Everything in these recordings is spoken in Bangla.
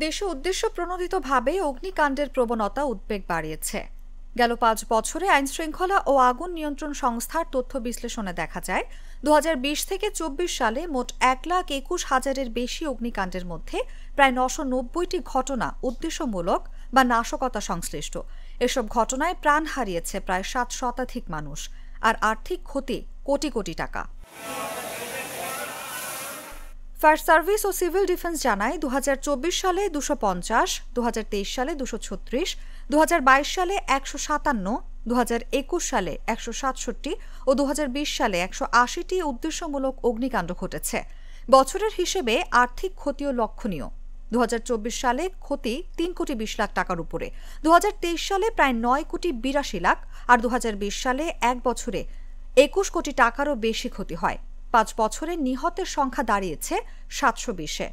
দেশে উদ্দেশ্য প্রণোদিতভাবে অগ্নিকাণ্ডের প্রবণতা উদ্বেগ বাড়িয়েছে। গেল ৫ বছরে আইনশৃঙ্খলা ও আগুন নিয়ন্ত্রণ সংস্থার তথ্য বিশ্লেষণে দেখা যায় ২০২০ থেকে ২৪ সালে মোট ১,২১,০০০-এর বেশি অগ্নিকাণ্ডের মধ্যে প্রায় ৯৯০টি ঘটনা উদ্দেশ্যমূলক বা নাশকতা সংশ্লিষ্ট। এসব ঘটনায় প্রাণ হারিয়েছে প্রায় ৭ শতাধিক মানুষ, আর আর্থিক ক্ষতি কোটি কোটি টাকা। ফায়ার সার্ভিস ও সিভিল ডিফেন্স জানায় ২০২৪ সালে ২৫০, ২০২৩ সালে ২৩৬, ২০২২ সালে ১৫৭, ২০২১ সালে ১৬৭ ও ২০২০ সালে ১৮০টি উদ্দেশ্যমূলক অগ্নিকাণ্ড ঘটেছে। বছরের হিসেবে আর্থিক ক্ষতিও লক্ষণীয়। ২০২৪ সালে ক্ষতি ৩,২০,০০,০০০ টাকার উপরে, ২০২৩ সালে প্রায় ৯,৮২,০০,০০০ আর ২০২০ সালে এক বছরে ২১ কোটি টাকারও বেশি ক্ষতি হয়। ৫ বছরে নিহতের সংখ্যা দাঁড়িয়েছে ৭২০-এ।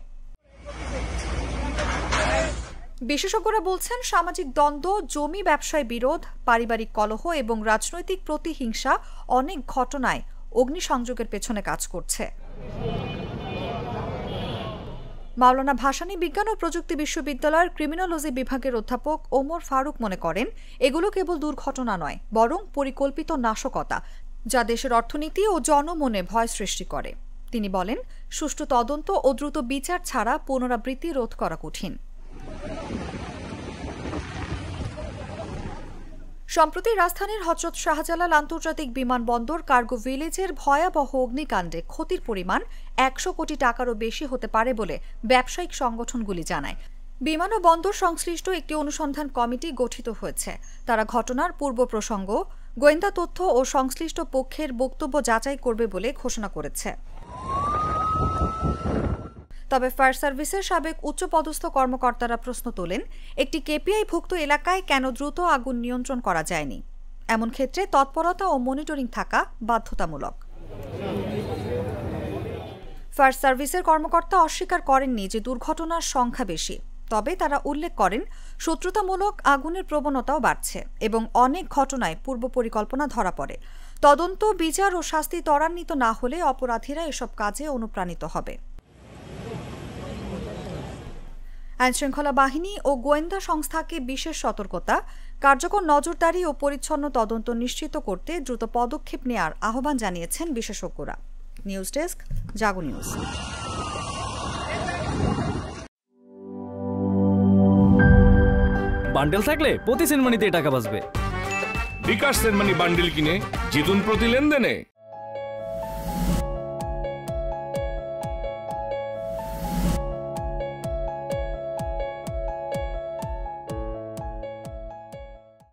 বিশেষজ্ঞরা বলছেন, সামাজিক দ্বন্দ্ব, জমি ব্যবসায় বিরোধ, পারিবারিক কলহ এবং রাজনৈতিক প্রতিহিংসা অনেক ঘটনায় অগ্নিসংযোগের পেছনে কাজ করছে। মাওলানা ভাসানী বিজ্ঞান ও প্রযুক্তি বিশ্ববিদ্যালয়ের ক্রিমিনোলজি বিভাগের অধ্যাপক ওমর ফারুক মনে করেন, এগুলো কেবল দুর্ঘটনা নয়, বরং পরিকল্পিত নাশকতা, যা দেশের অর্থনীতি ও জনমনে ভয় সৃষ্টি করে। তিনি বলেন, সুষ্ঠু তদন্ত ও দ্রুত বিচার ছাড়া পুনরাবৃত্তি রোধ করা কঠিন। সম্প্রতি রাজধানীর হযরত শাহজালাল আন্তর্জাতিক বিমানবন্দর কার্গো ভিলেজের ভয়াবহ অগ্নিকাণ্ডে ক্ষতির পরিমাণ ১০০ কোটি টাকারও বেশি হতে পারে বলে ব্যবসায়িক সংগঠনগুলি জানায়। বিমান ও বন্দর সংশ্লিষ্ট একটি অনুসন্ধান কমিটি গঠিত হয়েছে। তারা ঘটনার পূর্ব প্রসঙ্গ, গোয়েন্দা তথ্য ও সংশ্লিষ্ট পক্ষের বক্তব্য যাচাই করবে বলে ঘোষণা করেছে। তবে ফায়ার সার্ভিসের সাবেক উচ্চপদস্থ কর্মকর্তারা প্রশ্ন তোলেন, একটি কেপিআইভুক্ত এলাকায় কেন দ্রুত আগুন নিয়ন্ত্রণ করা যায়নি? এমন ক্ষেত্রে তৎপরতা ও মনিটরিং থাকা বাধ্যতামূলক। ফায়ার সার্ভিসের কর্মকর্তা অস্বীকার করেননি যে দুর্ঘটনার সংখ্যা বেশি। তবে তারা উল্লেখ করেন, শত্রুতামূলক আগুনের প্রবণতাও বাড়ছে এবং অনেক ঘটনায় পূর্ব পরিকল্পনা ধরা পড়ে। তদন্ত, বিচার ও শাস্তি ত্বরান্বিত না হলে অপরাধীরা এসব কাজে অনুপ্রাণিত হবে। আইনশৃঙ্খলা বাহিনী ও গোয়েন্দা সংস্থাকে বিশেষ সতর্কতা, কার্যকর নজরদারি ও পরিচ্ছন্ন তদন্ত নিশ্চিত করতে দ্রুত পদক্ষেপ নেওয়ার আহ্বান জানিয়েছেন বিশেষজ্ঞরা। নিউজ ডেস্ক, জাগো নিউজ। বান্ডেল থাকলে প্রতি সেনমানিতে টাকা বাঁচবে। বিকাশ সেনমানি বান্ডেল কিনে জিতুন প্রতি লেনদেনে।